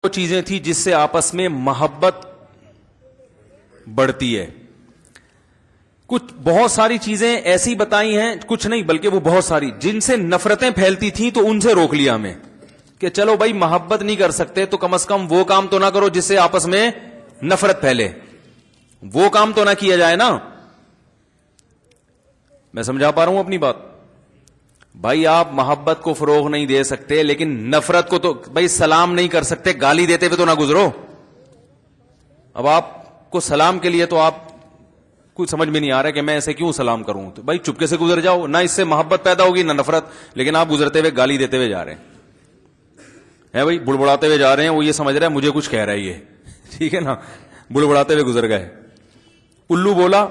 وہ چیزیں تھی جس سے آپس میں محبت بڑھتی ہے. کچھ بہت ساری چیزیں ایسی بتائی ہیں, کچھ نہیں بلکہ وہ بہت ساری, جن سے نفرتیں پھیلتی تھیں تو ان سے روک لیا ہمیں کہ چلو بھائی محبت نہیں کر سکتے تو کم از کم وہ کام تو نہ کرو جس سے آپس میں نفرت پھیلے, وہ کام تو نہ کیا جائے نا. میں سمجھا پا رہا ہوں اپنی بات؟ بھائی آپ محبت کو فروغ نہیں دے سکتے لیکن نفرت کو تو, بھائی سلام نہیں کر سکتے, گالی دیتے ہوئے تو نہ گزرو. اب آپ کو سلام کے لیے تو آپ کچھ سمجھ میں نہیں آ رہا کہ میں ایسے کیوں سلام کروں, تو بھائی چپکے سے گزر جاؤ, نہ اس سے محبت پیدا ہوگی نہ نفرت. لیکن آپ گزرتے ہوئے گالی دیتے ہوئے جا رہے ہیں بھائی, بڑبڑاتے ہوئے جا رہے ہیں, وہ یہ سمجھ رہا ہے مجھے کچھ کہہ رہا ہے یہ, ٹھیک ہے نا, بڑبڑاتے ہوئے گزر گئے. الو بولا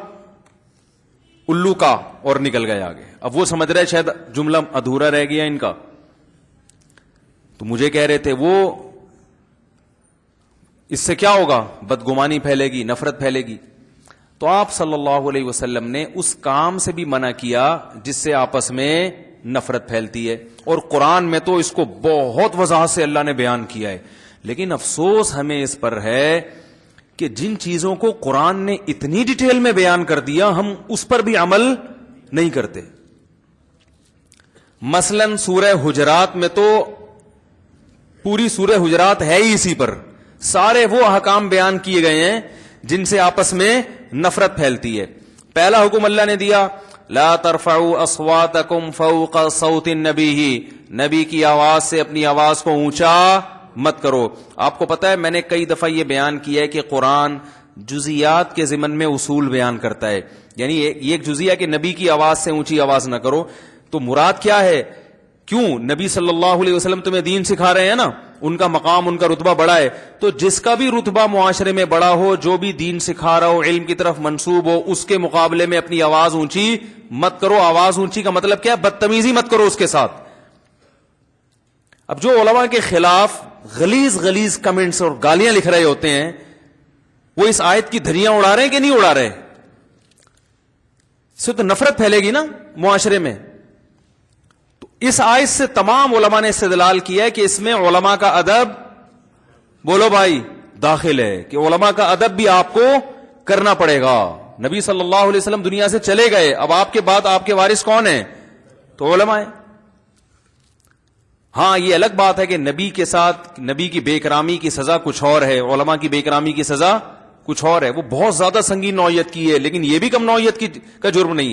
الو کا اور نکل گئے آگے. اب وہ سمجھ رہے شاید جملہ ادھورا رہ گیا ان کا, تو مجھے کہہ رہے تھے وہ, اس سے کیا ہوگا, بدگمانی پھیلے گی, نفرت پھیلے گی. تو آپ صلی اللہ علیہ وسلم نے اس کام سے بھی منع کیا جس سے آپس میں نفرت پھیلتی ہے, اور قرآن میں تو اس کو بہت وضاحت سے اللہ نے بیان کیا ہے. لیکن افسوس ہمیں اس پر ہے کہ جن چیزوں کو قرآن نے اتنی ڈیٹیل میں بیان کر دیا ہم اس پر بھی عمل نہیں کرتے. مثلا سورہ حجرات میں تو پوری سورہ حجرات ہے ہی اسی پر, سارے وہ احکام بیان کیے گئے ہیں جن سے آپس میں نفرت پھیلتی ہے. پہلا حکم اللہ نے دیا, لا ترفعوا اصواتکم فوق صوت النبی, نبی کی آواز سے اپنی آواز کو اونچا مت کرو. آپ کو پتا ہے میں نے کئی دفعہ یہ بیان کیا ہے کہ قرآن جزیات کے ضمن میں اصول بیان کرتا ہے. یعنی یہ ایک جزیہ کہ نبی کی آواز سے اونچی آواز نہ کرو, تو مراد کیا ہے, کیوں نبی صلی اللہ علیہ وسلم تمہیں دین سکھا رہے ہیں نا, ان کا مقام ان کا رتبہ بڑا ہے, تو جس کا بھی رتبہ معاشرے میں بڑا ہو, جو بھی دین سکھا رہا ہو, علم کی طرف منسوب ہو, اس کے مقابلے میں اپنی آواز اونچی مت کرو. آواز اونچی کا مطلب کیا ہے, بدتمیزی مت کرو اس کے ساتھ. اب جو علماء کے خلاف غلیظ کمنٹس اور گالیاں لکھ رہے ہوتے ہیں, وہ اس آیت کی دھریاں اڑا رہے ہیں کہ نہیں اڑا رہے؟ اس سے تو نفرت پھیلے گی نا معاشرے میں. تو اس آیت سے تمام علماء نے استدلال کیا ہے کہ اس میں علماء کا ادب, بولو بھائی, داخل ہے, کہ علماء کا ادب بھی آپ کو کرنا پڑے گا. نبی صلی اللہ علیہ وسلم دنیا سے چلے گئے, اب آپ کے بعد آپ کے وارث کون ہیں؟ تو علماء ہیں. ہاں یہ الگ بات ہے کہ نبی کے ساتھ نبی کی بے اکرامی کی سزا کچھ اور ہے, علماء کی بے اکرامی کی سزا کچھ اور ہے, وہ بہت زیادہ سنگین نوعیت کی ہے, لیکن یہ بھی کم نوعیت کا جرم نہیں ہے.